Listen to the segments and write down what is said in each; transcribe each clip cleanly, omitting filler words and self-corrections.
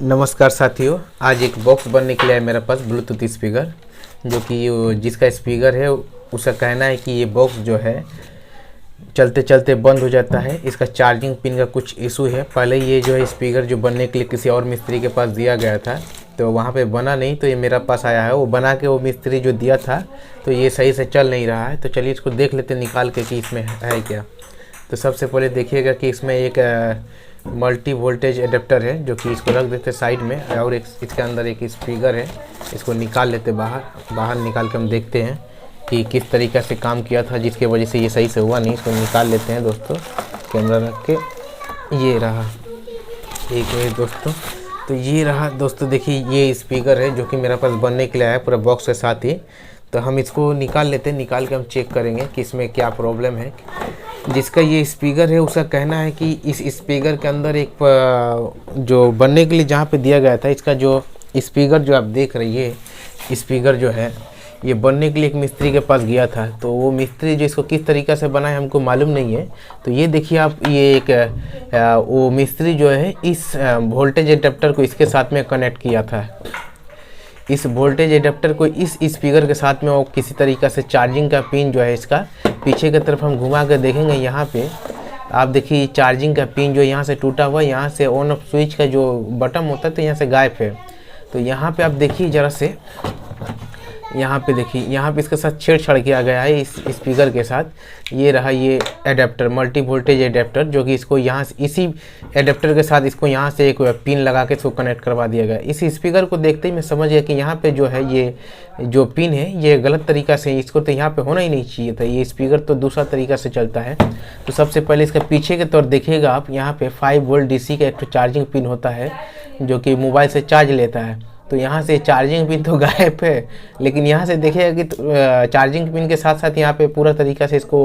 नमस्कार साथियों, आज एक बॉक्स बनने के लिए है मेरे पास ब्लूटूथ स्पीकर, जो कि जिसका स्पीकर है उसका कहना है कि ये बॉक्स जो है चलते चलते बंद हो जाता है। इसका चार्जिंग पिन का कुछ इशू है। पहले ये जो है स्पीकर जो बनने के लिए किसी और मिस्त्री के पास दिया गया था, तो वहाँ पे बना नहीं, तो ये मेरा पास आया है। वो बना के वो मिस्त्री जो दिया था तो ये सही से चल नहीं रहा है। तो चलिए इसको देख लेते निकाल के कि इसमें है क्या। तो सबसे पहले देखिएगा कि इसमें एक मल्टी वोल्टेज एडेप्टर है, जो कि इसको रख देते साइड में, और इसके अंदर एक स्पीकर है। इसको निकाल लेते बाहर निकाल के हम देखते हैं कि किस तरीक़े से काम किया था, जिसके वजह से ये सही से हुआ नहीं। इसको निकाल लेते हैं दोस्तों, कैमरा रख के। ये रहा, एक मिनट दोस्तों। तो ये रहा दोस्तों, देखिए ये स्पीकर है जो कि मेरे पास बनने के लिए आया पूरा बॉक्स के साथ ही। तो हम इसको निकाल लेते हैं, निकाल के हम चेक करेंगे कि इसमें क्या प्रॉब्लम है। जिसका ये स्पीकर है उसका कहना है कि इस स्पीकर के अंदर एक जो बनने के लिए जहाँ पे दिया गया था, इसका जो स्पीकर जो आप देख रही है, स्पीकर जो है ये बनने के लिए एक मिस्त्री के पास गया था। तो वो मिस्त्री जो इसको किस तरीक़े से बनाए हमको मालूम नहीं है। तो ये देखिए आप, ये एक वो मिस्त्री जो है इस वोल्टेज एडेप्टर को इसके साथ में कनेक्ट किया था। इस वोल्टेज एडेप्टर को इस स्पीकर के साथ में वो किसी तरीक़े से चार्जिंग का पिन जो है इसका पीछे की तरफ हम घुमा कर देखेंगे। यहाँ पे आप देखिए चार्जिंग का पिन जो यहाँ से टूटा हुआ, यहाँ से ऑन ऑफ स्विच का जो बटन होता है तो यहाँ से गायब है। तो यहाँ पे आप देखिए ज़रा से, यहाँ पे देखिए, यहाँ पे इसके साथ छेड़छाड़ किया गया है इस स्पीकर के साथ। ये रहा ये एडेप्टर, मल्टी वोल्टेज एडेप्टर, जो कि इसको यहाँ से इसी एडेप्टर के साथ इसको यहाँ से एक पिन लगा के इसको कनेक्ट करवा दिया गया। इस स्पीकर को देखते ही मैं समझ गया कि यहाँ पे जो है ये जो पिन है ये गलत तरीक़ा से, इसको तो यहाँ पे होना ही नहीं चाहिए था। ये स्पीकर तो दूसरा तरीक़ा से चलता है। तो सबसे पहले इसका पीछे के तौर देखिएगा आप, यहाँ पे 5 वोल्ट DC का एक चार्जिंग पिन होता है जो कि मोबाइल से चार्ज लेता है। तो यहाँ से चार्जिंग पिन तो गायब है, लेकिन यहाँ से देखिएगा कि चार्जिंग पिन के साथ साथ यहाँ पे पूरा तरीक़ा से इसको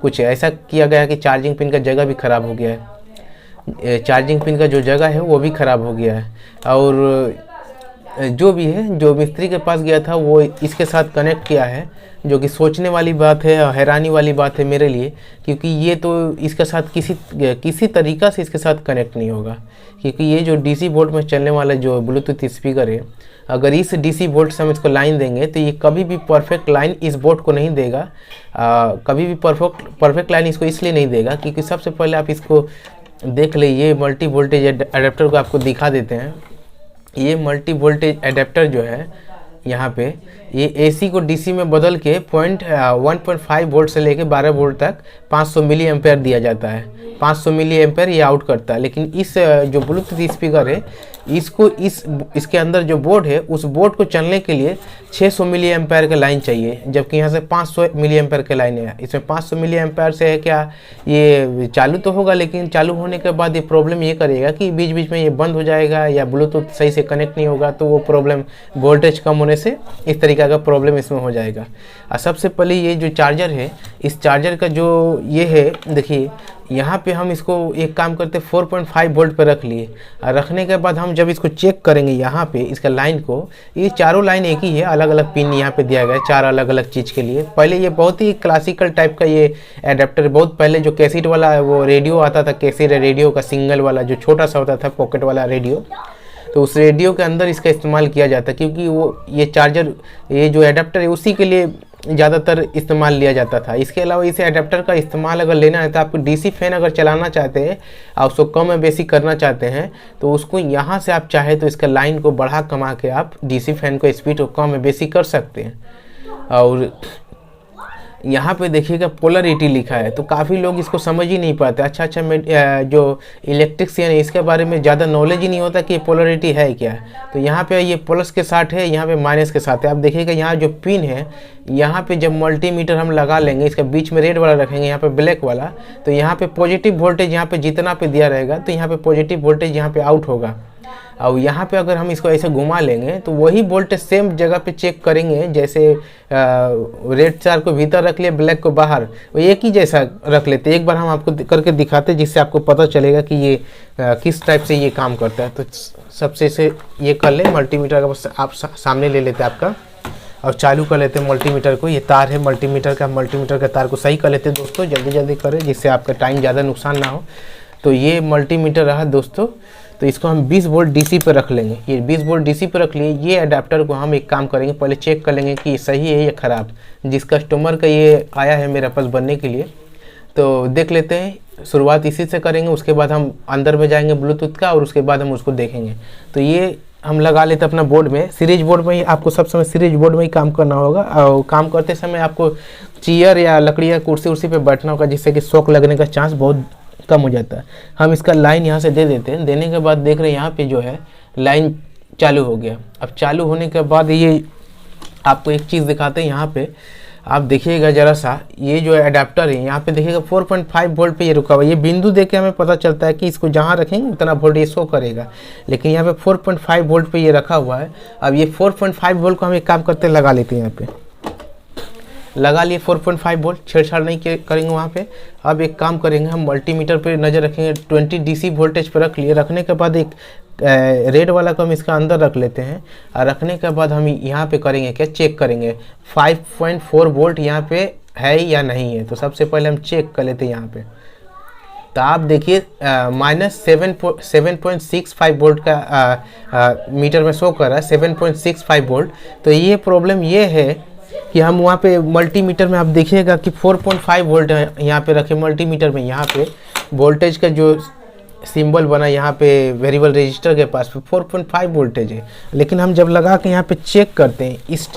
कुछ ऐसा किया गया कि चार्जिंग पिन का जगह भी ख़राब हो गया है। चार्जिंग पिन का जो जगह है वो भी ख़राब हो गया है। और जो भी है, जो मिस्त्री के पास गया था वो इसके साथ कनेक्ट किया है, जो कि सोचने वाली बात है, हैरानी वाली बात है मेरे लिए, क्योंकि ये तो इसके साथ किसी तरीक़ा से इसके साथ कनेक्ट नहीं होगा। क्योंकि ये जो DC वोल्ट में चलने वाला जो ब्लूटूथ स्पीकर है, अगर इस DC वोल्ट से हम इसको लाइन देंगे तो ये कभी भी परफेक्ट लाइन इस बोर्ड को नहीं देगा। कभी भी परफेक्ट लाइन इसको इसलिए नहीं देगा क्योंकि सबसे पहले आप इसको देख लीजिए, ये मल्टी वोल्टेज एडेप्टर को आपको दिखा देते हैं। ये मल्टी वोल्टेज एडेप्टर जो है यहाँ पे, ये AC को DC में बदल के 1.5 वोल्ट से लेके 12 वोल्ट तक 500 मिली एम्पेयर दिया जाता है। 500 मिली एम्पेयर ये आउट करता है। लेकिन इस जो ब्लूटूथ स्पीकर है, इसको इसके अंदर जो बोर्ड है, उस बोर्ड को चलने के लिए 600 मिली एम्पेयर का लाइन चाहिए, जबकि यहाँ से 500 मिली एम्पेयर का लाइन है। इसमें 500 मिली एम्पेयर से है क्या, ये चालू तो होगा, लेकिन चालू होने के बाद ये प्रॉब्लम ये करेगा कि बीच बीच में ये बंद हो जाएगा या ब्लूटूथ सही से कनेक्ट नहीं होगा। तो वो प्रॉब्लम वोल्टेज कम होने से इस तरीका का प्रॉब्लम इसमें हो जाएगा। और सबसे पहले ये जो चार्जर है, इस चार्जर का जो ये है, देखिए यहाँ पे हम इसको एक काम करते 4.5 वोल्ट पे रख लिए। और रखने के बाद हम जब इसको चेक करेंगे यहाँ पे इसका लाइन को, ये चारों लाइन एक ही है, अलग अलग पिन यहाँ पे दिया गया है 4 अलग अलग चीज़ के लिए। पहले ये बहुत ही क्लासिकल टाइप का ये एडेप्टर, बहुत पहले जो कैसेट वाला वो रेडियो आता था, कैसेट रेडियो का सिंगल वाला जो छोटा सा होता था पॉकेट वाला रेडियो, तो उस रेडियो के अंदर इसका इस्तेमाल किया जाता है। क्योंकि वो ये चार्जर, ये जो एडेप्टर है उसी के लिए ज़्यादातर इस्तेमाल लिया जाता था। इसके अलावा इस एडेप्टर का इस्तेमाल अगर लेना है तो आपको DC फैन अगर चलाना चाहते हैं और उसको कम या बेसी करना चाहते हैं, तो उसको यहाँ से आप चाहे तो इसका लाइन को बढ़ा कमा के आप DC फैन को स्पीड को कम या बेसी कर सकते हैं। और यहाँ पे देखिएगा पोलरिटी लिखा है, तो काफ़ी लोग इसको समझ ही नहीं पाते। अच्छा जो इलेक्ट्रिशियन है इसके बारे में ज़्यादा नॉलेज ही नहीं होता कि पोलरिटी है क्या। तो यहाँ पे ये प्लस के साथ है, यहाँ पे माइनस के साथ है। आप देखिएगा यहाँ जो पिन है, यहाँ पे जब मल्टीमीटर हम लगा लेंगे, इसका बीच में रेड वाला रखेंगे, यहाँ पे ब्लैक वाला, तो यहाँ पे पॉजिटिव वोल्टेज यहाँ पे जितना पे दिया रहेगा तो यहाँ पे पॉजिटिव वोल्टेज यहाँ पे आउट होगा। और यहाँ पे अगर हम इसको ऐसे घुमा लेंगे तो वही वोल्टेज सेम जगह पे चेक करेंगे। जैसे रेड चार को भीतर रख लिए, ब्लैक को बाहर, वो एक ही जैसा रख लेते। एक बार हम आपको करके दिखाते जिससे आपको पता चलेगा कि ये किस टाइप से ये काम करता है। तो सबसे से ये कर ले, मल्टीमीटर का बस आप सामने ले लेते आपका और चालू कर लेते हैं मल्टीमीटर को। ये तार है मल्टीमीटर का तार को सही कर लेते हैं दोस्तों, जल्दी जल्दी करें जिससे आपका टाइम ज़्यादा नुकसान ना हो। तो ये मल्टीमीटर रहा दोस्तों। तो इसको हम 20 वोल्ट डीसी पे रख लेंगे। ये 20 वोल्ट डीसी पे रख लिए। ये अडेप्टर को हम एक काम करेंगे, पहले चेक कर लेंगे कि सही है या ख़राब। जिस कस्टमर का ये आया है मेरे पास बनने के लिए, तो देख लेते हैं। शुरुआत इसी से करेंगे, उसके बाद हम अंदर में जाएंगे ब्लूटूथ का, और उसके बाद हम उसको देखेंगे। तो ये हम लगा लेते हैं अपना बोर्ड में। सीरीज बोर्ड में ही आपको सब समय सीरीज बोर्ड में ही काम करना होगा, और काम करते समय आपको चेयर या लकड़ी या कुर्सी उर्सी पे बैठना होगा, जिससे कि शॉक लगने का चांस बहुत कम हो जाता है। हम इसका लाइन यहाँ से दे देते हैं। देने के बाद देख रहे हैं यहाँ पे जो है लाइन चालू हो गया। अब चालू होने के बाद ये आपको एक चीज़ दिखाते हैं। यहाँ पे आप देखिएगा ज़रा सा, ये जो अडेप्टर है यहाँ पे देखिएगा 4.5 वोल्ट पे ये रुका हुआ है। ये बिंदु देख के हमें पता चलता है कि इसको जहाँ रखेंगे उतना वोल्ट ये शो करेगा, लेकिन यहाँ पे 4.5 वोल्ट पे ये रखा हुआ है। अब ये 4.5 वोल्ट को हम एक काम करते लगा लेते हैं। यहाँ पे लगा लिए 4.5 वोल्ट, छेड़छाड़ नहीं करेंगे वहाँ पे। अब एक काम करेंगे, हम मल्टीमीटर पे नज़र रखेंगे। 20 डीसी वोल्टेज पे रख लिए। रखने के बाद एक रेड वाला को हम इसका अंदर रख लेते हैं, और रखने के बाद हम यहाँ पे करेंगे क्या, चेक करेंगे 5.4 वोल्ट यहाँ पे है या नहीं है। तो सबसे पहले हम चेक कर लेते हैं यहाँ पे। तो आप देखिए -7.65 वोल्ट का मीटर में शो कर रहा है, 7.65 वोल्ट। तो ये प्रॉब्लम ये है कि हम वहाँ पे मल्टीमीटर में आप देखिएगा कि 4.5 वोल्ट है यहाँ पे रखे मल्टीमीटर में। यहाँ पे वोल्टेज का जो सिंबल बना यहाँ पे वेरिएबल रजिस्टर के पास 4.5 वोल्टेज है, लेकिन हम जब लगा के यहाँ पे चेक करते हैं इस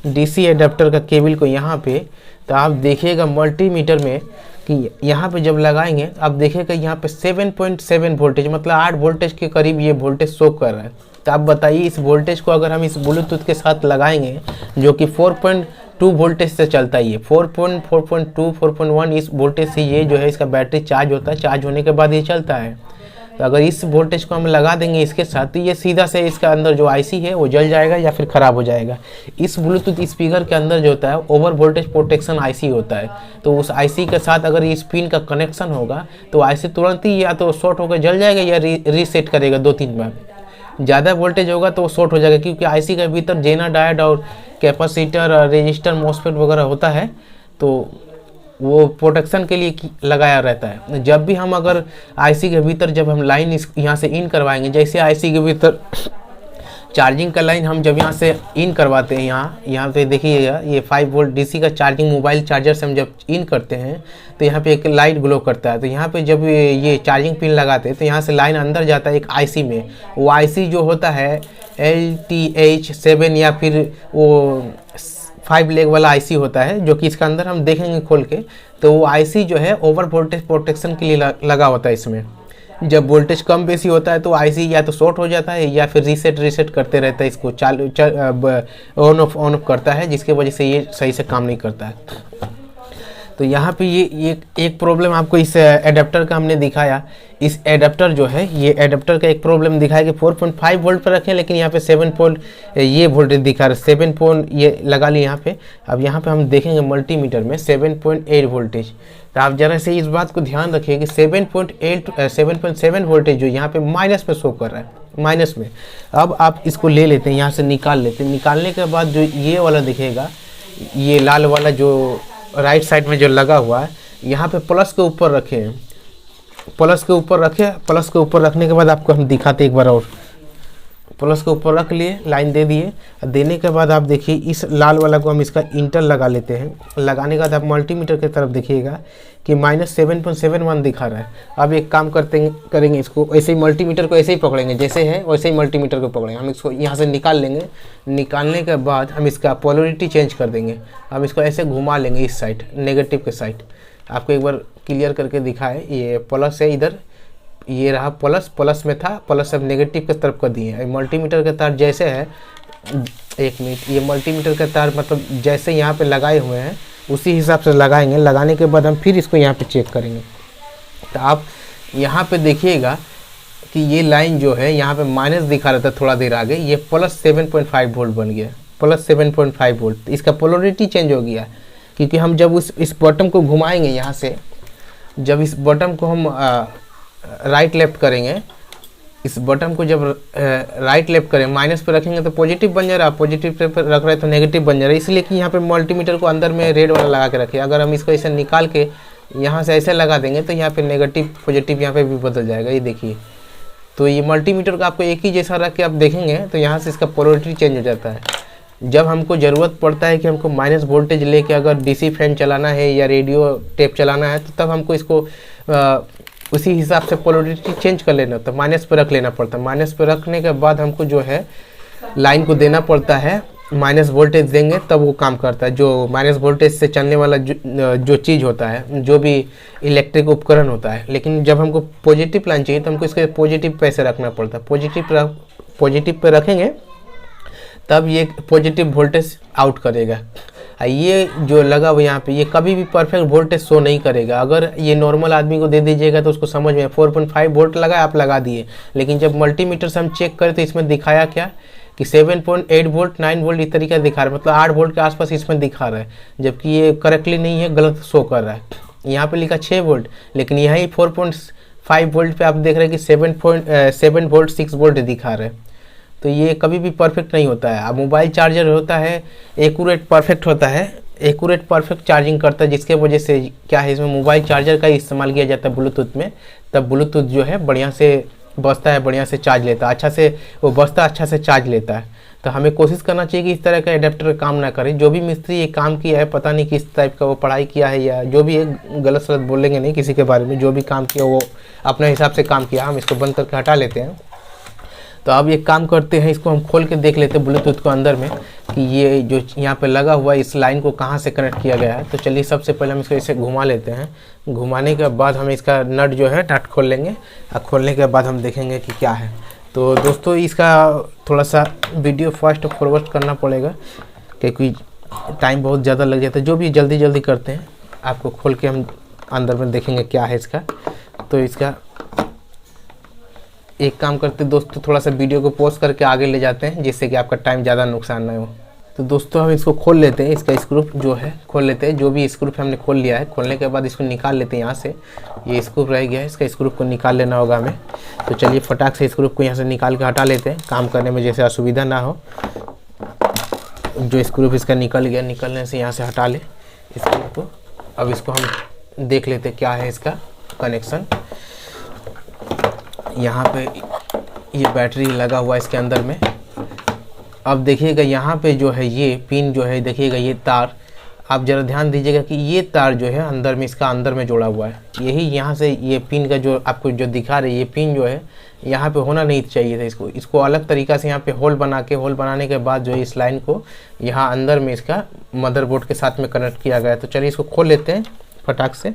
डीसी एडाप्टर का केबल को यहाँ पे, तो आप देखिएगा मल्टीमीटर में कि यहाँ पे जब लगाएंगे आप देखिएगा यहाँ पे 7.7 वोल्टेज, मतलब 8 वोल्टेज के करीब ये वोल्टेज शो कर रहा है। तो आप बताइए इस वोल्टेज को अगर हम इस ब्लूटूथ के साथ लगाएंगे जो कि 4.2 वोल्टेज से चलता है, ये 4.2 4.1 इस वोल्टेज से ये जो है इसका बैटरी चार्ज होता है। चार्ज होने के बाद ये चलता है। तो अगर इस वोल्टेज को हम लगा देंगे इसके साथ, तो ये सीधा से इसका अंदर जो आईसी है वो जल जाएगा या फिर ख़राब हो जाएगा। इस ब्लूटूथ स्पीकर के अंदर जो होता है ओवर वोल्टेज प्रोटेक्शन आईसी होता है। तो उस आईसी के साथ अगर इस पिन का कनेक्शन होगा तो आईसी तुरंत ही या तो शॉर्ट होकर जल जाएगा या रीसेट करेगा 2-3 बार। ज़्यादा वोल्टेज होगा तो वो शॉर्ट हो जाएगा, क्योंकि आईसी के भीतर जेना डायोड और कैपेसिटर और रेजिस्टर मॉसफेट वगैरह होता है, तो वो प्रोटेक्शन के लिए लगाया रहता है। जब भी हम अगर आईसी के भीतर जब हम लाइन यहाँ से इन करवाएंगे, जैसे आईसी के भीतर चार्जिंग का लाइन हम जब यहाँ से इन करवाते हैं, यहाँ पे देखिएगा ये 5 वोल्ट डीसी का चार्जिंग मोबाइल चार्जर से हम जब इन करते हैं तो यहाँ पे एक लाइट ग्लो करता है। तो यहाँ पे जब ये चार्जिंग पिन लगाते हैं तो यहाँ से लाइन अंदर जाता है एक आईसी में। वो आईसी जो होता है LTH7 या फिर वो 5 लेग वाला आईसी होता है, जो कि इसका अंदर हम देखेंगे खोल के। तो वो आईसी जो है ओवर वोल्टेज प्रोटेक्शन के लिए लगा होता है इसमें। जब वोल्टेज कम बेसी होता है तो आईसी या तो शॉर्ट हो जाता है या फिर रीसेट करते रहता है, इसको चालू ऑन ऑफ करता है, जिसके वजह से ये सही से काम नहीं करता है। तो यहाँ पे ये एक प्रॉब्लम आपको इस एडाप्टर का हमने दिखाया। इस एडाप्टर जो है ये एडाप्टर का एक प्रॉब्लम दिखाया कि 4.5 वोल्ट पर रखें, लेकिन यहाँ पे 7 ये वोल्टेज दिखा रहा है 7 ये लगा ली यहाँ पे। अब यहाँ पे हम देखेंगे मल्टीमीटर में 7.8 वोल्टेज। तो आप जरा से इस बात को ध्यान रखिए कि 7.7 वोल्टेज जो यहाँ पे माइनस में शो कर रहा है, माइनस में। अब आप इसको ले लेते हैं, यहाँ से निकाल लेते हैं। निकालने के बाद जो ये वाला दिखेगा, ये लाल वाला जो राइट साइड में जो लगा हुआ है, यहाँ पे प्लस के ऊपर रखें, प्लस के ऊपर रखें। प्लस के ऊपर रखने के बाद आपको हम दिखाते एक बार और। प्लस के ऊपर रख लिए, लाइन दे दिए। देने के बाद आप देखिए इस लाल वाला को हम इसका इंटर लगा लेते हैं। लगाने के बाद आप मल्टीमीटर की तरफ देखिएगा कि -7.71 दिखा रहा है। अब एक काम करेंगे इसको ऐसे ही मल्टीमीटर को ऐसे ही पकड़ेंगे, जैसे है वैसे ही मल्टीमीटर को पकड़ेंगे। हम इसको यहाँ से निकाल लेंगे। निकालने के बाद हम इसका पोलरिटी चेंज कर देंगे। हम इसको ऐसे घुमा लेंगे इस साइड, नेगेटिव के साइड। आपको एक बार क्लियर करके दिखाए, ये प्लस है इधर, ये रहा प्लस में था, प्लस अब नेगेटिव की तरफ कर दिए। मल्टीमीटर का तार जैसे है, एक मिनट, ये मल्टीमीटर का तार मतलब जैसे यहाँ पे लगाए हुए हैं उसी हिसाब से लगाएंगे। लगाने के बाद हम फिर इसको यहाँ पे चेक करेंगे। तो आप यहाँ पे देखिएगा कि ये लाइन जो है यहाँ पे माइनस दिखा रहा था थोड़ा देर आगे, ये +7.5 वोल्ट बन गया, +7.5 वोल्ट। इसका पोलरिटी चेंज हो गया, क्योंकि हम जब इस बटन को घुमाएंगे यहाँ से, जब इस बटन को हम राइट लेफ्ट करेंगे, इस बटन को जब राइट लेफ्ट करें, माइनस पे रखेंगे तो पॉजिटिव बन जा रहा है, पॉजिटिव पे रख रहे हैं तो नेगेटिव बन जा रहा है। इसलिए कि यहाँ पे मल्टीमीटर को अंदर में रेड वाला लगा के रखे। अगर हम इसको ऐसे निकाल के यहाँ से ऐसे लगा देंगे तो यहाँ पे नेगेटिव पॉजिटिव यहाँ पे भी बदल जाएगा। ये देखिए तो ये मल्टीमीटर का आपको एक ही जैसा रख के आप देखेंगे तो यहाँ से इसका पोलैरिटी चेंज हो जाता है। जब हमको ज़रूरत पड़ता है कि हमको माइनस वोल्टेज लेके अगर डीसी फैन चलाना है या रेडियो टेप चलाना है, तो तब हमको इसको उसी हिसाब से पोलैरिटी चेंज कर लेना होता है, माइनस पर रख लेना पड़ता है। माइनस पर रखने के बाद हमको जो है लाइन को देना पड़ता है, माइनस वोल्टेज देंगे तब वो काम करता है। जो माइनस वोल्टेज से चलने वाला जो चीज़ होता है, जो भी इलेक्ट्रिक उपकरण होता है। लेकिन जब हमको पॉजिटिव लाइन चाहिए तो हमको इसके पॉजिटिव पे से रखना पड़ता है। पॉजिटिव पे रखेंगे तब ये पॉजिटिव वोल्टेज आउट करेगा। ये जो लगा हुआ यहाँ पे, ये कभी भी परफेक्ट वोल्टेज शो नहीं करेगा। अगर ये नॉर्मल आदमी को दे दीजिएगा तो उसको समझ में 4.5 वोल्ट लगा, आप लगा दिए। लेकिन जब मल्टीमीटर से हम चेक करें तो इसमें दिखाया क्या कि 7.8 वोल्ट, 9 वोल्ट इस तरीका दिखा रहा है, मतलब 8 वोल्ट के आसपास इसमें दिखा रहा है, जबकि ये करेक्टली नहीं है, गलत शो कर रहा है। यहाँ पे लिखा 6 वोल्ट, लेकिन यहीं 4.5 वोल्ट पे आप देख रहे हैं कि 7 वोल्ट 6 वोल्ट दिखा रहा है। तो ये कभी भी परफेक्ट नहीं होता है। अब मोबाइल चार्जर होता है एक्यूरेट परफेक्ट होता है, एक्यूरेट परफेक्ट चार्जिंग करता है, जिसके वजह से क्या है, इसमें मोबाइल चार्जर का इस्तेमाल किया जाता है ब्लूटूथ में। तब ब्लूटूथ जो है बढ़िया से बसता है, बढ़िया से चार्ज लेता है, अच्छा से वो बसता, अच्छा से चार्ज लेता है। तो हमें कोशिश करना चाहिए कि इस तरह का एडेप्टर काम ना करे। जो भी मिस्त्री ये काम किया है, पता नहीं किस टाइप का वो पढ़ाई किया है या जो भी है, गलत सलत बोलेंगे नहीं किसी के बारे में। जो भी काम किया वो अपने हिसाब से काम किया। हम इसको बंद करके हटा लेते हैं। तो अब ये काम करते हैं, इसको हम खोल के देख लेते हैं ब्लूटूथ को अंदर में कि ये जो यहाँ पे लगा हुआ है इस लाइन को कहाँ से कनेक्ट किया गया है। तो चलिए सबसे पहले हम इसको ऐसे घुमा लेते हैं। घुमाने के बाद हम इसका नट जो है नट खोल लेंगे, और खोलने के बाद हम देखेंगे कि क्या है। तो दोस्तों इसका थोड़ा सा वीडियो फास्ट फॉरवर्ड करना पड़ेगा क्योंकि टाइम बहुत ज़्यादा लग जाता है। जो भी जल्दी जल्दी करते हैं, आपको खोल के हम अंदर में देखेंगे क्या है इसका। तो इसका एक काम करते दोस्तों, थोड़ा सा वीडियो को पॉज करके आगे ले जाते हैं, जिससे कि आपका टाइम ज़्यादा नुकसान ना हो। तो दोस्तों हम इसको खोल लेते हैं, इसका स्क्रू जो है खोल लेते हैं। जो भी स्क्रू हमने खोल लिया है, खोलने के बाद इसको निकाल लेते हैं यहाँ से। ये स्क्रू रह गया है, इसका स्क्रू को निकाल लेना होगा हमें। तो चलिए फटाक से स्क्रू को यहाँ से निकाल के हटा लेते हैं, काम करने में जैसे असुविधा ना हो। जो स्क्रू इसका निकल गया, निकलने से यहाँ से हटा ले स्क्रू को। अब इसको हम देख लेते क्या है इसका कनेक्शन। यहाँ पे ये बैटरी लगा हुआ है इसके अंदर में। अब देखिएगा यहाँ पे जो है ये पिन जो है, देखिएगा ये तार, आप ज़रा ध्यान दीजिएगा कि ये तार जो है अंदर में, इसका अंदर में जोड़ा हुआ है। यही यहाँ से ये पिन का जो आपको जो दिखा रहे, ये पिन जो है यहाँ पे होना नहीं चाहिए था। इसको अलग तरीक़ा से यहाँ पे होल बना के, होल बनाने के बाद जो है इस लाइन को यहाँ अंदर में इसका मदरबोर्ड के साथ में कनेक्ट किया गया है। तो चलिए इसको खोल लेते हैं फटाक से।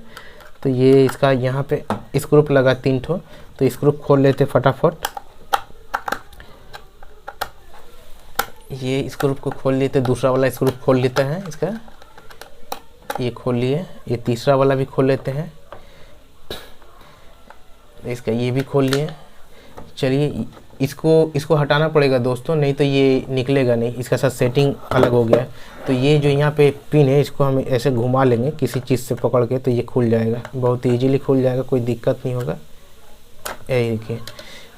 तो ये इसका यहाँ पे स्क्रू लगा 3 ठो, तो स्क्रू खोल लेते फटाफट। ये स्क्रू को खोल लेते, दूसरा वाला स्क्रू खोल लेते हैं इसका, ये खोल लिए। ये तीसरा वाला भी खोल लेते हैं, इसका ये भी खोल लिए। चलिए इसको हटाना पड़ेगा दोस्तों, नहीं तो ये निकलेगा नहीं, इसका साथ सेटिंग अलग हो गया है। तो ये जो यहाँ पे पिन है, इसको हम ऐसे घुमा लेंगे किसी चीज़ से पकड़ के, तो ये खुल जाएगा, बहुत ईजीली खुल जाएगा, कोई दिक्कत नहीं होगा। ये देखिए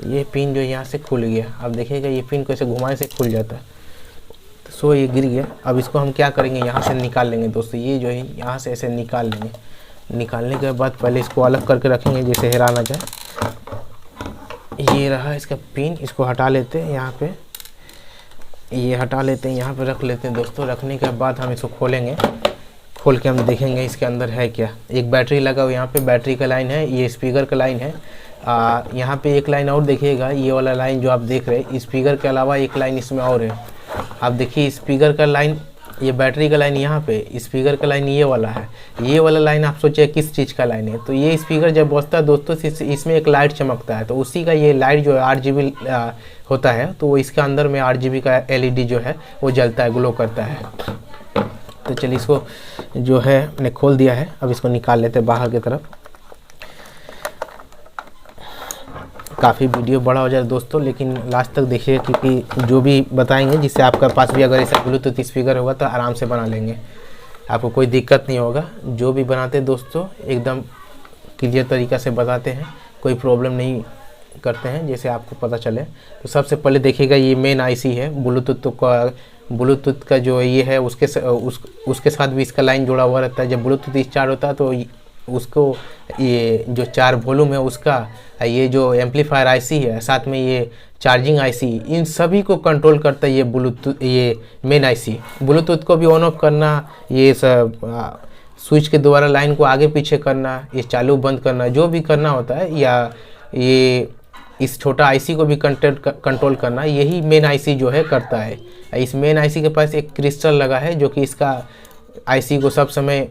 ये पिन जो यहाँ से खुल गया। अब देखिएगा ये पिन को ऐसे घुमाने से खुल जाता है। तो सो ये गिर गया। अब इसको हम क्या करेंगे, यहाँ से निकाल लेंगे दोस्तों। ये जो है यहाँ से ऐसे निकाल लेंगे। निकालने के बाद पहले इसको अलग करके रखेंगे, जैसे हेरा ना जाए। ये रहा इसका पिन, इसको हटा लेते हैं यहाँ पे, ये हटा लेते हैं, यहाँ पे रख लेते हैं दोस्तों। रखने के बाद हम इसको खोलेंगे, खोल के हम देखेंगे इसके अंदर है क्या। एक बैटरी लगा हुआ, यहाँ पे बैटरी का लाइन है, ये स्पीकर का लाइन है। यहाँ पे एक लाइन और देखिएगा, ये वाला लाइन जो आप देख रहे हैं, स्पीकर के अलावा एक लाइन इसमें और है। आप देखिए स्पीकर का लाइन, ये बैटरी का लाइन यहाँ पे, स्पीकर का लाइन ये वाला है। ये वाला लाइन आप सोचिए किस चीज़ का लाइन है। तो ये स्पीकर जब बजता है दोस्तों, इसमें एक लाइट चमकता है, तो उसी का ये लाइट जो है RGB होता है। तो वो इसके अंदर में RGB का LED जो है वो जलता है, ग्लो करता है। तो चलिए इसको जो है मैंने खोल दिया है, अब इसको निकाल लेते हैं बाहर की तरफ। काफ़ी वीडियो बड़ा हो जाए दोस्तों, लेकिन लास्ट तक देखिए, क्योंकि जो भी बताएंगे जिससे आपके पास भी अगर ऐसा ब्लूटूथ स्पीकर होगा तो आराम से बना लेंगे, आपको कोई दिक्कत नहीं होगा। जो भी बनाते दोस्तों एकदम क्लियर तरीक़ा से बताते हैं, कोई प्रॉब्लम नहीं करते हैं, जैसे आपको पता चले। तो सबसे पहले देखिएगा ये मेन IC है ब्लूटूथ का जो ये है, उसके साथ भी इसका लाइन जुड़ा हुआ रहता है। जब ब्लूटूथ स्टार्ट होता है तो उसको ये जो 4 वॉल्यूम है उसका, ये जो एम्पलीफायर आईसी है, साथ में ये चार्जिंग आईसी, इन सभी को कंट्रोल करता है ये ब्लूटूथ, ये मेन आईसी। ब्लूटूथ को भी ऑन ऑफ करना, ये सब स्विच के द्वारा लाइन को आगे पीछे करना, ये चालू बंद करना, जो भी करना होता है, या ये इस छोटा आईसी को भी कंट्रोल करना, यही मेन आईसी जो है करता है। इस मेन आईसी के पास एक क्रिस्टल लगा है जो कि इसका आईसी को सब समय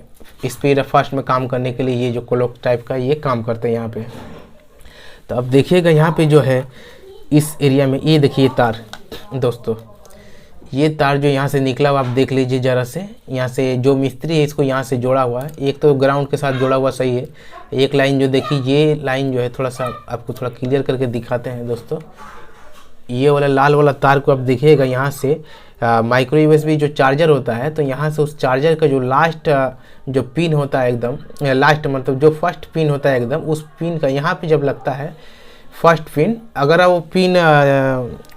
स्पीड फास्ट में काम करने के लिए, ये जो क्लॉक टाइप का ये काम करते हैं यहाँ पे। तो अब देखिएगा यहाँ पे जो है इस एरिया में, ये देखिए तार दोस्तों, ये तार जो यहाँ से निकला हुआ आप देख लीजिए ज़रा से, यहाँ से जो मिस्त्री है इसको यहाँ से जोड़ा हुआ है, एक तो ग्राउंड के साथ जोड़ा हुआ सही है, एक लाइन जो देखिए ये लाइन जो है, थोड़ा सा आपको थोड़ा क्लियर करके दिखाते हैं दोस्तों। ये वाला लाल वाला तार को आप देखिएगा यहाँ से माइक्रो यूएसबी जो चार्जर होता है, तो यहाँ से उस चार्जर का जो लास्ट जो पिन होता है एकदम लास्ट, मतलब जो फर्स्ट पिन होता है एकदम, उस पिन का यहाँ पे जब लगता है फर्स्ट पिन, अगर वो पिन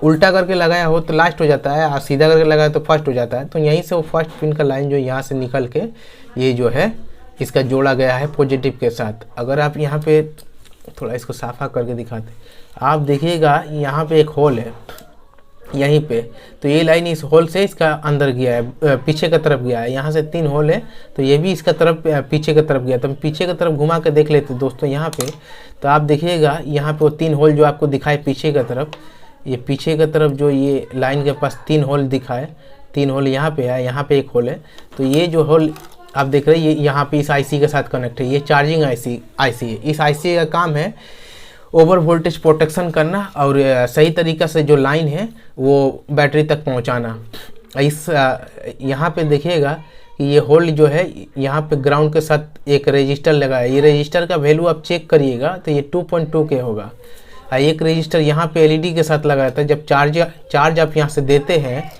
उल्टा करके लगाया हो तो लास्ट हो जाता है, और सीधा करके लगाया तो फर्स्ट हो जाता है। तो यहीं से वो फर्स्ट पिन का लाइन जो यहाँ से निकल के ये जो है इसका जोड़ा गया है पॉजिटिव के साथ। अगर आप यहाँ पे थोड़ा इसको साफा करके दिखाते, आप देखिएगा यहाँ पे एक होल है यहीं पे, तो ये लाइन इस होल से इसका अंदर गया है, पीछे की तरफ गया है, यहाँ से 3 होल है, तो ये भी इसका तरफ पीछे की तरफ गया। तो हम पीछे की तरफ घुमा के देख लेते दोस्तों यहाँ पे, तो आप देखिएगा यहाँ पे वो 3 होल जो आपको दिखाए पीछे की तरफ, ये पीछे की तरफ जो ये लाइन के पास 3 होल दिखाए, 3 होल यहाँ पे है, यहाँ पे एक होल है, तो ये जो होल आप देख रहे हैं ये यहाँ पे इस आईसी के साथ कनेक्ट है, ये चार्जिंग आईसी है। इस आईसी का काम है ओवर वोल्टेज प्रोटेक्शन करना और सही तरीक़ा से जो लाइन है वो बैटरी तक पहुंचाना। इस यहाँ पे देखिएगा कि ये होल्ड जो है यहाँ पे ग्राउंड के साथ एक रजिस्टर लगा है, ये रजिस्टर का वैल्यू आप चेक करिएगा तो ये 2.2 के होगा। एक रजिस्टर यहाँ पे एलईडी के साथ लगाया था, जब चार्ज आप यहाँ से देते हैं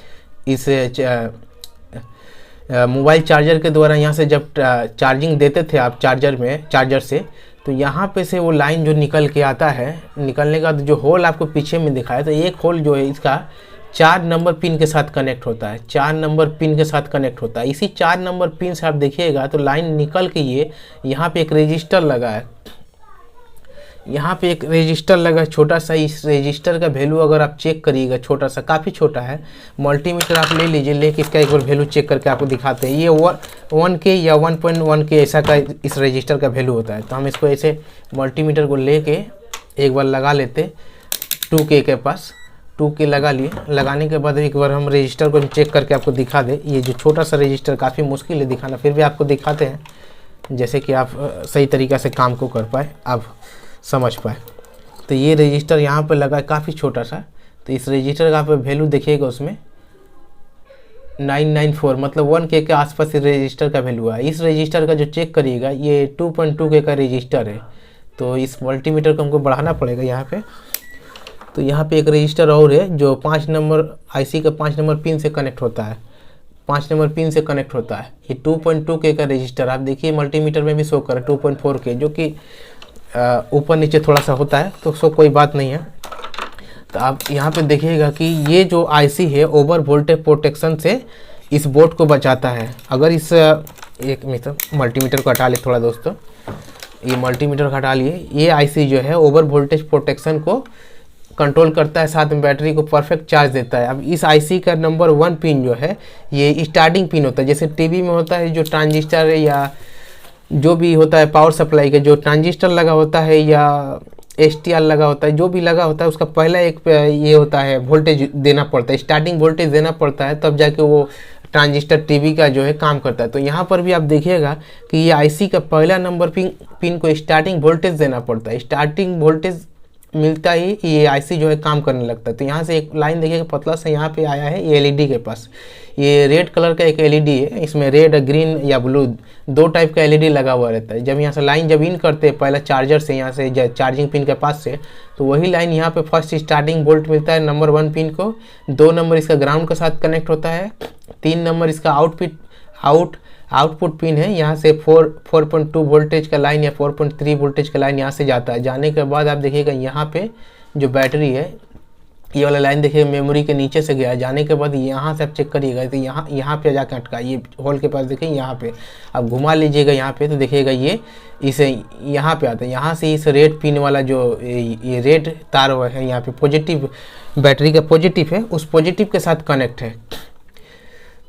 इस मोबाइल चार्जर के द्वारा, यहाँ से जब चार्जिंग देते थे आप चार्जर से, तो यहाँ पे से वो लाइन जो निकल के आता है, निकलने का जो होल आपको पीछे में दिखाया, तो एक होल जो है इसका 4 नंबर पिन के साथ कनेक्ट होता है, 4 नंबर पिन के साथ कनेक्ट होता है। इसी 4 नंबर पिन से आप देखिएगा तो लाइन निकल के ये यहाँ पे एक रजिस्टर लगा है, यहाँ पे एक रजिस्टर लगा है छोटा सा। इस रजिस्टर का वैल्यू अगर आप चेक करिएगा, छोटा सा, काफ़ी छोटा है, मल्टीमीटर आप ले लीजिए, लेके इसका एक बार वैल्यू चेक करके आपको दिखाते हैं। ये 1K या 1.1K ऐसा का इस रजिस्टर का वैल्यू होता है। तो हम इसको ऐसे मल्टीमीटर को लेके एक बार लगा लेते 2K के पास, 2K लगा लिए। लगाने के बाद एक बार हम रजिस्टर को चेक करके आपको दिखा दें। ये जो छोटा सा रजिस्टर काफ़ी मुश्किल है दिखाना, फिर भी आपको दिखाते हैं, जैसे कि आप सही तरीक़ा से काम को कर पाए, आप समझ पाए। तो ये रजिस्टर यहाँ पे लगा है काफ़ी छोटा सा, तो इस रजिस्टर का आप वैल्यू देखिएगा उसमें 994, मतलब 1K के आसपास इस रजिस्टर का वैल्यू है। इस रजिस्टर का जो चेक करिएगा ये 2.2K का रजिस्टर है, तो इस मल्टीमीटर को हमको बढ़ाना पड़ेगा यहाँ पे। तो यहाँ पे एक रजिस्टर और है जो 5 नंबर आईसी का 5 नंबर पिन से कनेक्ट होता है, 5 नंबर पिन से कनेक्ट होता है। ये 2.2K का रजिस्टर आप देखिए मल्टीमीटर में भी शो कर 2.4K, जो कि ऊपर नीचे थोड़ा सा होता है, तो सो कोई बात नहीं है। तो आप यहाँ पे देखिएगा कि ये जो आईसी है ओवर वोल्टेज प्रोटेक्शन से इस बोर्ड को बचाता है। अगर इस एक मल्टीमीटर को हटा लिए थोड़ा दोस्तों, ये मल्टीमीटर को हटा लिए, ये आईसी जो है ओवर वोल्टेज प्रोटेक्शन को कंट्रोल करता है, साथ में बैटरी को परफेक्ट चार्ज देता है। अब इस आईसी का नंबर 1 पिन जो है ये स्टार्टिंग पिन होता है, जैसे टीवी में होता है जो ट्रांजिस्टर है या जो भी होता है पावर सप्लाई का जो ट्रांजिस्टर लगा होता है या STR लगा होता है, जो भी लगा होता है उसका पहला एक ये होता है वोल्टेज देना पड़ता है, स्टार्टिंग वोल्टेज देना पड़ता है, तब जाके वो ट्रांजिस्टर टीवी का जो है काम करता है। तो यहाँ पर भी आप देखिएगा कि ये आईसी का पहला नंबर पिन को स्टार्टिंग वोल्टेज देना पड़ता है। स्टार्टिंग वोल्टेज मिलता ही ये आईसी जो है काम करने लगता है। तो यहाँ से एक लाइन देखिएगा पतला सा यहाँ पे आया है, ये एलईडी के पास, ये रेड कलर का एक एलईडी है, इसमें रेड ग्रीन या ब्लू 2 टाइप का एलईडी लगा हुआ रहता है। जब यहाँ से लाइन जब इन करते हैं पहला चार्जर से, यहाँ से चार्जिंग पिन के पास से, तो वही लाइन यहाँ पे फर्स्ट स्टार्टिंग वोल्ट मिलता है नंबर 1 पिन को, 2 नंबर इसका ग्राउंड के साथ कनेक्ट होता है, 3 नंबर इसका आउटपुट पिन है, यहाँ से 4.2 वोल्टेज का लाइन या 4.3 वोल्टेज का लाइन यहाँ से जाता है। जाने के बाद आप देखिएगा यहाँ पे जो बैटरी है ये वाला लाइन देखिए मेमोरी के नीचे से गया, जाने के बाद यहाँ से आप चेक करिएगा तो यहाँ पे जाकर अटका, ये होल के पास देखिए यहाँ पे आप घुमा लीजिएगा यहाँ पे तो देखिएगा ये इसे यहाँ पे आता है। यहाँ से इस रेड पिन वाला जो ये रेड तार हुआ है यहाँ पे पॉजिटिव, बैटरी का पॉजिटिव है, उस पॉजिटिव के साथ कनेक्ट है।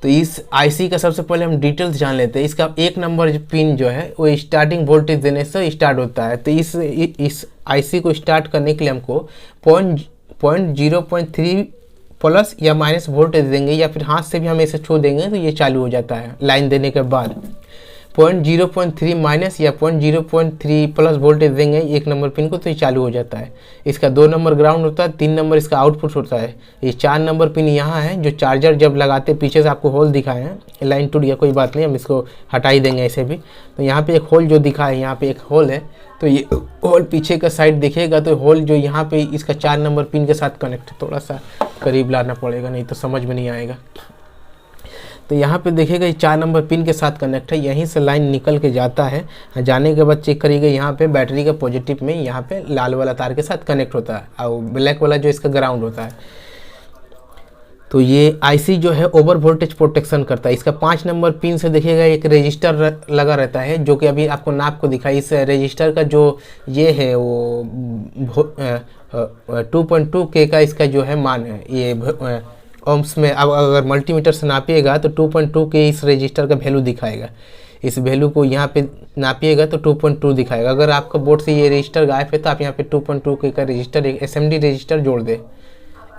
तो इस आईसी का सबसे पहले हम डिटेल्स जान लेते हैं। इसका 1 नंबर पिन जो है वो स्टार्टिंग वोल्टेज देने से स्टार्ट होता है। तो इस आईसी को स्टार्ट करने के लिए हमको 0.3 प्लस या माइनस वोल्टेज देंगे, या फिर हाथ से भी हम ऐसे छू देंगे तो ये चालू हो जाता है लाइन देने के बाद। 0.3 माइनस या 0.3 प्लस वोल्टेज देंगे 1 नंबर पिन को तो ये चालू हो जाता है। इसका 2 नंबर ग्राउंड होता है, 3 नंबर इसका आउटपुट होता है। ये 4 नंबर पिन यहाँ है जो चार्जर जब लगाते पीछे से आपको होल दिखाए हैं, लाइन टूट गया कोई बात नहीं, हम इसको हटा ही देंगे ऐसे भी। तो यहाँ पे एक होल जो दिखा है, यहाँ पे एक होल है, तो ये होल पीछे का साइड देखिएगा तो होल जो यहाँ पे इसका 4 नंबर पिन के साथ कनेक्ट, थोड़ा सा करीब लाना पड़ेगा नहीं तो समझ में नहीं आएगा। तो यहाँ पे देखिएगा ये 4 नंबर पिन के साथ कनेक्ट है, यहीं से लाइन निकल के जाता है। जाने के बाद चेक करिएगा यहाँ पे बैटरी का पॉजिटिव में यहाँ पे लाल वाला तार के साथ कनेक्ट होता है और ब्लैक वाला जो इसका ग्राउंड होता है। तो ये आईसी जो है ओवर वोल्टेज प्रोटेक्शन करता है। इसका 5 नंबर पिन से देखिएगा एक रजिस्टर लगा रहता है जो कि अभी आपको नाप को दिखाई। इस रजिस्टर का जो ये है वो 2.2 के का इसका जो है मान है, ये ओम्स में अब अगर मल्टीमीटर से नापिएगा तो 2.2 के इस रजिस्टर का वैल्यू दिखाएगा। इस वैल्यू को यहाँ पे नापिएगा तो 2.2 दिखाएगा। अगर आपका बोर्ड से ये रजिस्टर गायब है तो आप यहाँ पे 2.2 के का रजिस्टर, एक SMD रजिस्टर जोड़ दे।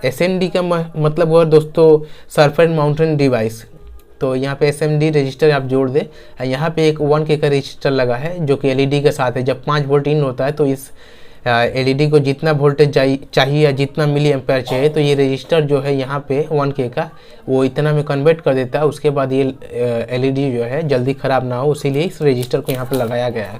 SMD का मतलब हुआ दोस्तों सरफेस माउंटेन डिवाइस। तो यहाँ पे SMD रजिस्टर आप जोड़ दे। यहाँ पे एक 1 के का रजिस्टर लगा है जो कि LED के साथ है। जब 5 वोल्ट इन होता है तो इस LED को जितना वोल्टेज चाहिए या जितना मिली एम्पेयर चाहिए तो ये रजिस्टर जो है यहाँ पे 1 के का वो इतना में कन्वर्ट कर देता है। उसके बाद ये LED जो है जल्दी ख़राब ना हो, इसीलिए इस रजिस्टर को यहाँ पे लगाया गया है।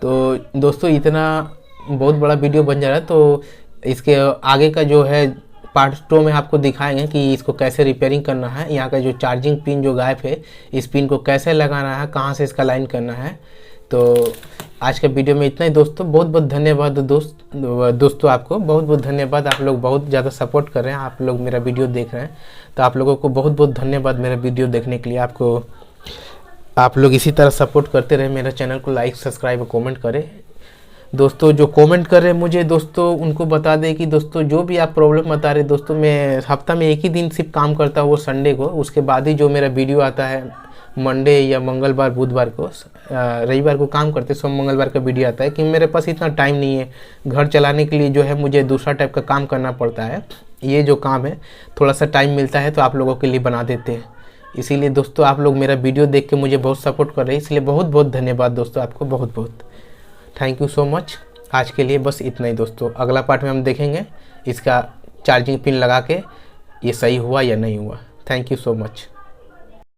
तो दोस्तों इतना बहुत बड़ा वीडियो बन जा रहा है, तो इसके आगे का जो है पार्ट 2 में आपको दिखाएंगे कि इसको कैसे रिपेयरिंग करना है। यहाँ का जो चार्जिंग पिन जो गायब है, इस पिन को कैसे लगाना है, कहाँ से इसका लाइन करना है। तो आज के वीडियो में इतना ही दोस्तों। बहुत बहुत धन्यवाद दोस्तों आपको बहुत बहुत धन्यवाद। आप लोग बहुत ज़्यादा सपोर्ट कर रहे हैं, आप लोग मेरा वीडियो देख रहे हैं, तो आप लोगों को बहुत बहुत धन्यवाद मेरा वीडियो देखने के लिए। आप लोग इसी तरह सपोर्ट करते रहे, मेरा चैनल को लाइक सब्सक्राइब और कमेंट करें। दोस्तों जो कमेंट कर रहे हैं मुझे दोस्तों उनको बता दें कि दोस्तों जो भी आप प्रॉब्लम बता रहे दोस्तों, मैं हफ्ता में एक ही दिन सिर्फ काम करता हूँ वो संडे को। उसके बाद ही जो मेरा वीडियो आता है मंडे या मंगलवार बुधवार को, रविवार को काम करते, सोम मंगलवार का वीडियो आता है कि मेरे पास इतना टाइम नहीं है। घर चलाने के लिए जो है मुझे दूसरा टाइप का काम करना पड़ता है। ये जो काम है थोड़ा सा टाइम मिलता है तो आप लोगों के लिए बना देते हैं। इसीलिए दोस्तों आप लोग मेरा वीडियो देख के मुझे बहुत सपोर्ट कर रहे हैं, इसलिए बहुत बहुत धन्यवाद दोस्तों आपको, बहुत बहुत थैंक यू सो मच। आज के लिए बस इतना ही दोस्तों। अगला पार्ट में हम देखेंगे इसका चार्जिंग पिन लगा के ये सही हुआ या नहीं हुआ। Thank you so much.